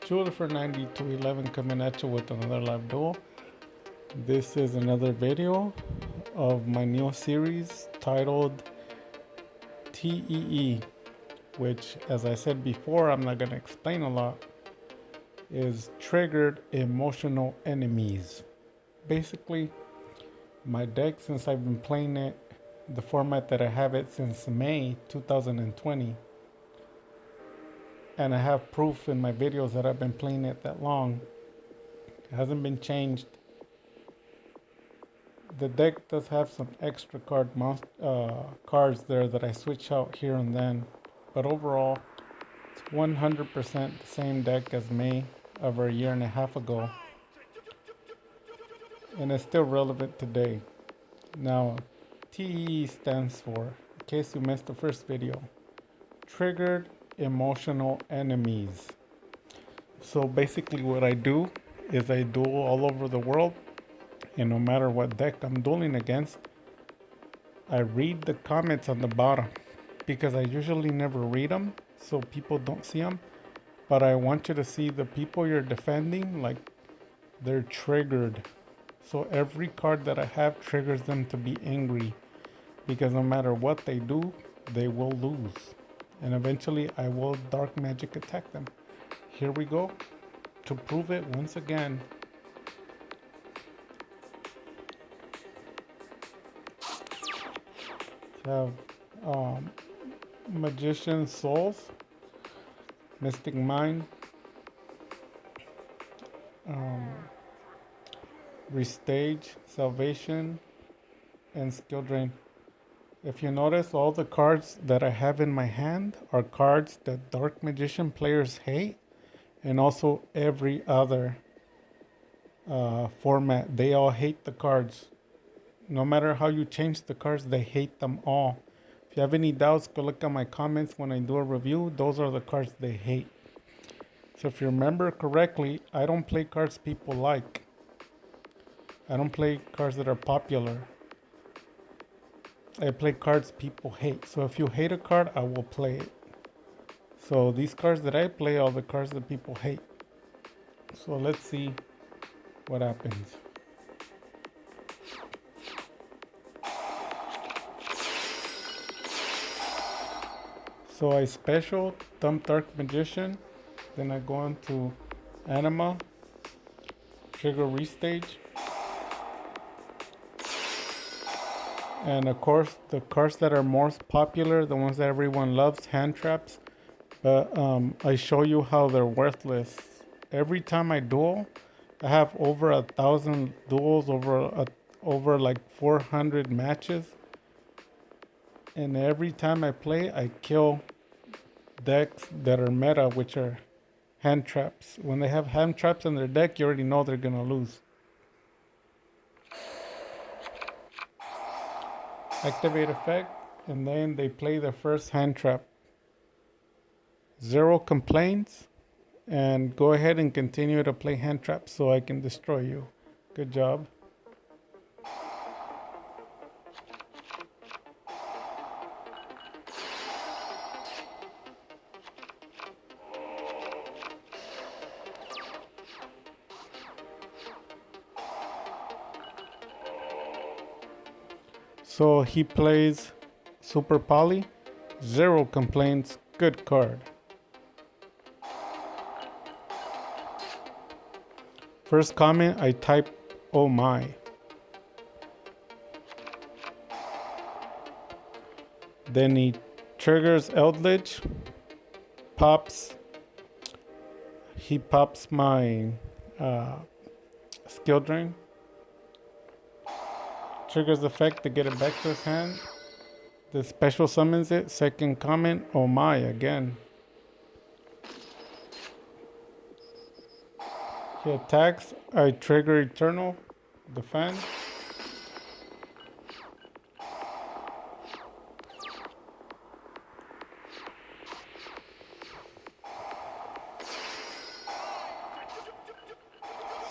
Jeweler for 9211 coming at you with another live duel. This is another video of my new series titled TEE, which, as I said before, I'm not going to explain a lot, is Triggered Emotional Enemies. Basically, my deck, since I've been playing it, the format that I have it since May 2020, and I have proof in my videos that I've been playing it that long. It hasn't been changed. The deck does have some extra cards there that I switch out here and then, but overall, it's 100% the same deck as May over a year and a half ago, and it's still relevant today. Now, TE stands for, in case you missed the first video, Triggered Emotional Enemies. So basically what I do is I duel all over the world, and no matter what deck I'm dueling against, I read the comments on the bottom because I usually never read them so people don't see them, but I want you to see the people you're defending, like they're triggered. So every card that I have triggers them to be angry because no matter what they do, they will lose. And eventually I will dark magic attack them. Here we go. To prove it once again, have Magician Souls, Mystic Mind, Restage, Salvation, and Skill Drain. If you notice, all the cards that I have in my hand are cards that Dark Magician players hate, and also every other format. They all hate the cards. No matter how you change the cards, they hate them all. If you have any doubts, go look at my comments when I do a review. Those are the cards they hate. So if you remember correctly, I don't play cards people like. I don't play cards that are popular. I play cards people hate. So if you hate a card, I will play it. So these cards that I play are the cards that people hate. So let's see what happens. So I special Dump Dark Magician, then I go into Anima, trigger Restage, and of course the cards that are most popular, the ones that everyone loves, hand traps. But I show you how they're worthless. Every time I duel, I have over 1,000 duels, over like 400 matches. And every time I play, I kill decks that are meta, which are hand traps. When they have hand traps in their deck, you already know they're gonna lose. Activate effect, and then they play the first hand trap. Zero complaints, and go ahead and continue to play hand traps so I can destroy you. Good job. So he plays Super Poly. Zero complaints. Good card. First comment, I type, oh my. Then he triggers Eldritch, he pops my Skill Drain, triggers effect to get it back to his hand. The special summons it. Second comment, oh my again. He attacks, I trigger Eternal, defend.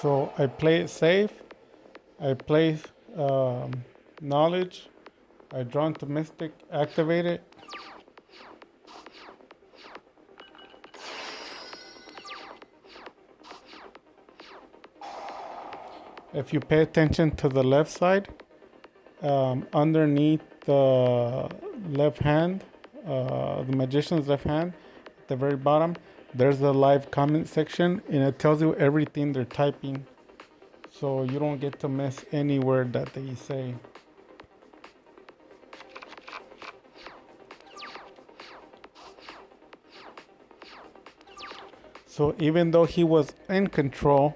So I play it safe. I play Knowledge. I draw into Mystic, activate it. If you pay attention to the left side, underneath the left hand, the magician's left hand, at the very bottom, there's the live comment section, and it tells you everything they're typing, so you don't get to miss any word that they say. So even though he was in control,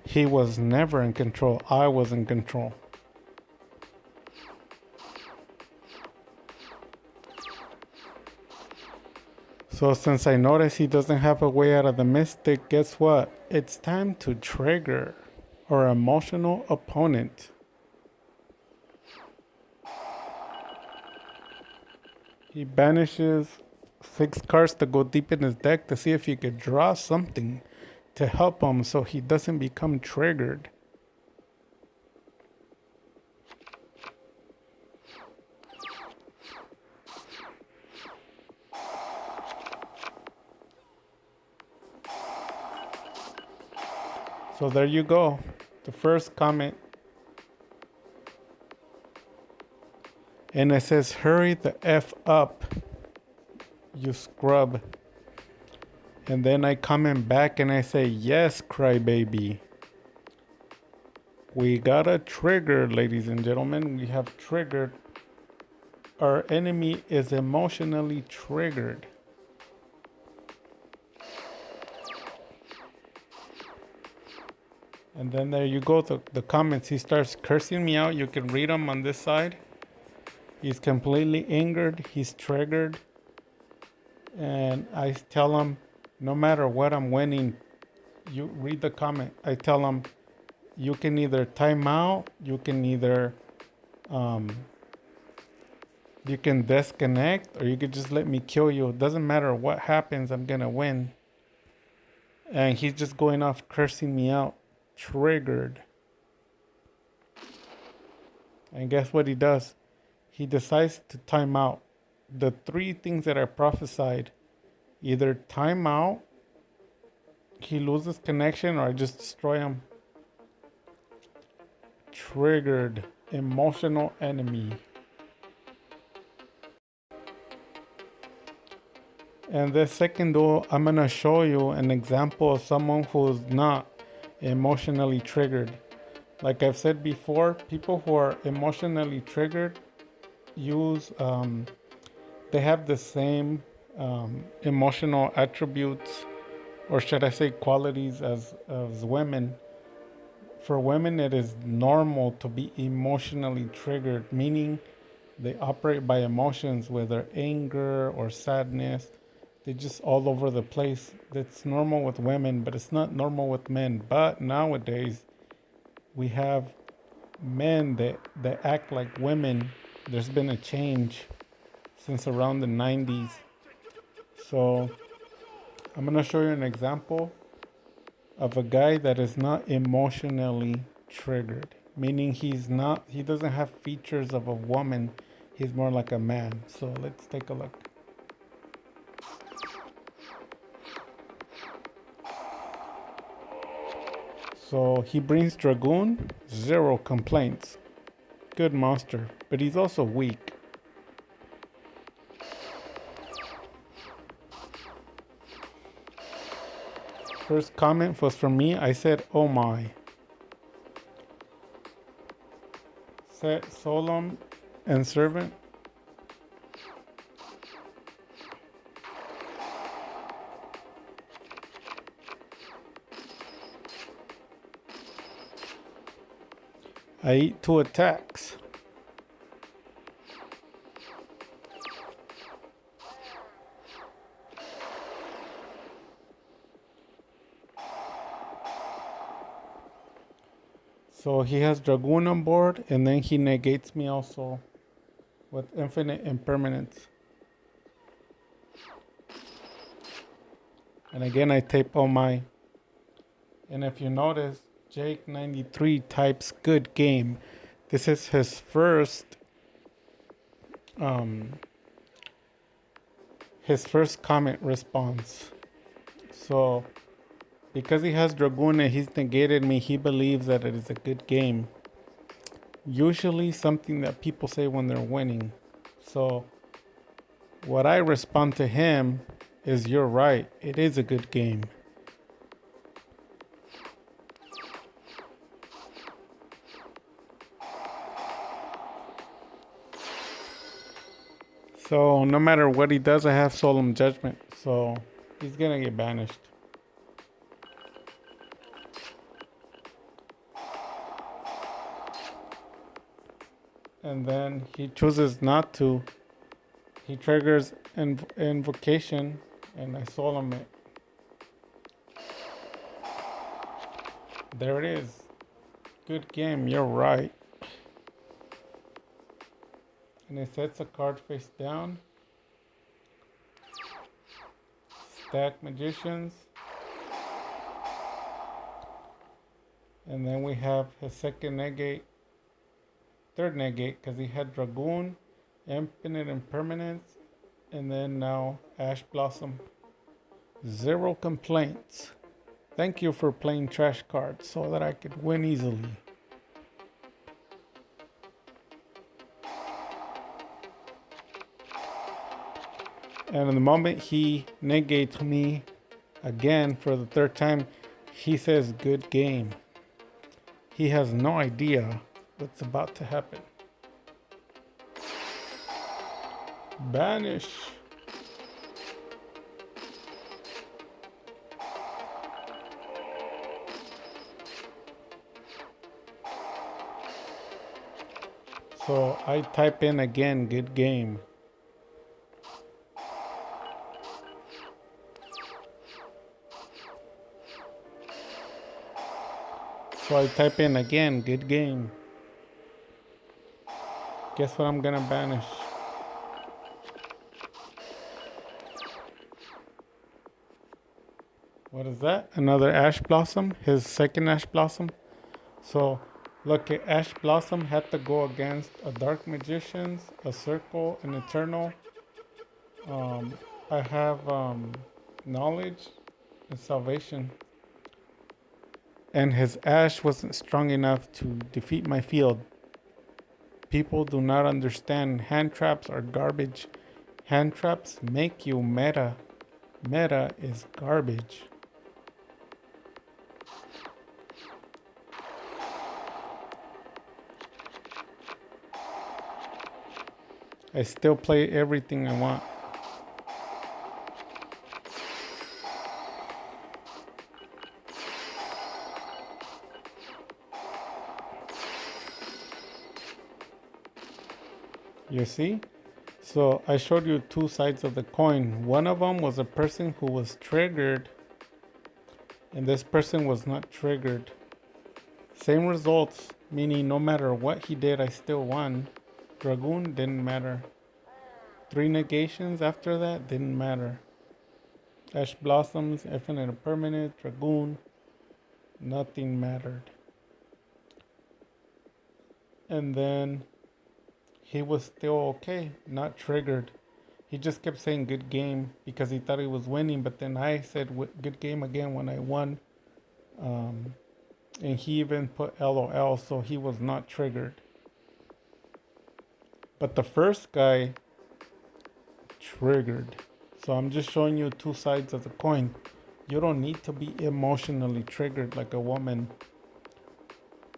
he was never in control. I was in control. So since I notice he doesn't have a way out of the mystic, guess what? It's time to trigger our emotional opponent. He banishes 6 cards to go deep in his deck to see if he could draw something to help him so he doesn't become triggered. So there you go. The first comment. And it says, hurry the F up, you scrub. And then I comment back and I say, yes, crybaby. We got a trigger, ladies and gentlemen. We have triggered. Our enemy is emotionally triggered. And then there you go, the comments. He starts cursing me out. You can read them on this side. He's completely angered. He's triggered. And I tell him, no matter what, I'm winning. You read the comment. I tell him, you can either time out, you can either you can disconnect, or you could just let me kill you. It doesn't matter what happens, I'm gonna win. And he's just going off cursing me out, triggered. And guess what he does? He decides to time out. The 3 things that I prophesied, either time out, he loses connection, or I just destroy him. Triggered, emotional enemy. And the second duel, I'm gonna show you an example of someone who's not emotionally triggered. Like I've said before, people who are emotionally triggered use, they have the same emotional attributes, or should I say qualities, as women. For women, it is normal to be emotionally triggered, meaning they operate by emotions, whether anger or sadness. They're just all over the place. That's normal with women, but it's not normal with men. But nowadays, we have men that act like women. There's been a change since around the 90s. So I'm going to show you an example of a guy that is not emotionally triggered, meaning he doesn't have features of a woman. He's more like a man. So let's take a look. So he brings Dragoon, 0 complaints. Good monster, but he's also weak. First comment was from me. I said, oh my. Set Solemn and Servant. I eat 2 attacks. So he has Dragoon on board, and then he negates me also with Infinite Impermanence. And again, I type oh my. And if you notice, Jake93 types good game. This is his first comment response. So Because he has Dragoon and he's negated me, he believes that it is a good game. Usually something that people say when they're winning. So what I respond to him is, you're right, it is a good game. So no matter what he does, I have Solemn Judgment. So he's gonna get banished. And then he chooses not to. He triggers invocation, and I solemn it. There it is. Good game, you're right. And it sets a card face down. Stack Magicians. And then we have his second negate, third negate, because he had Dragoon, Infinite Impermanence, and then now Ash Blossom. 0 complaints. Thank you for playing trash cards so that I could win easily. And in the moment he negates me again for the third time, he says, good game. He has no idea what's about to happen. Banish. So I type in again, good game. So I type in again, good game. Guess what I'm gonna banish? What is that? Another Ash Blossom? His second Ash Blossom? So look, at Ash Blossom had to go against a Dark Magicians, a Circle, an Eternal. I have Knowledge and Salvation. And his Ash wasn't strong enough to defeat my field. People do not understand. Hand traps are garbage. Hand traps make you meta. Meta is garbage. I still play everything I want. You see? So I showed you two sides of the coin. One of them was a person who was triggered, and this person was not triggered. Same results, meaning no matter what he did, I still won. Dragoon didn't matter. 3 negations after that didn't matter. Ash Blossoms, Infinite Impermanence, Dragoon, nothing mattered. And then he was still okay, not triggered. He just kept saying good game because he thought he was winning, but then I said good game again when I won. And he even put LOL, so he was not triggered. But the first guy triggered. So I'm just showing you two sides of the coin. You don't need to be emotionally triggered like a woman.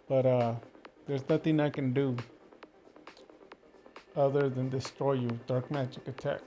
But there's nothing I can do other than destroy you. Dark magic attack.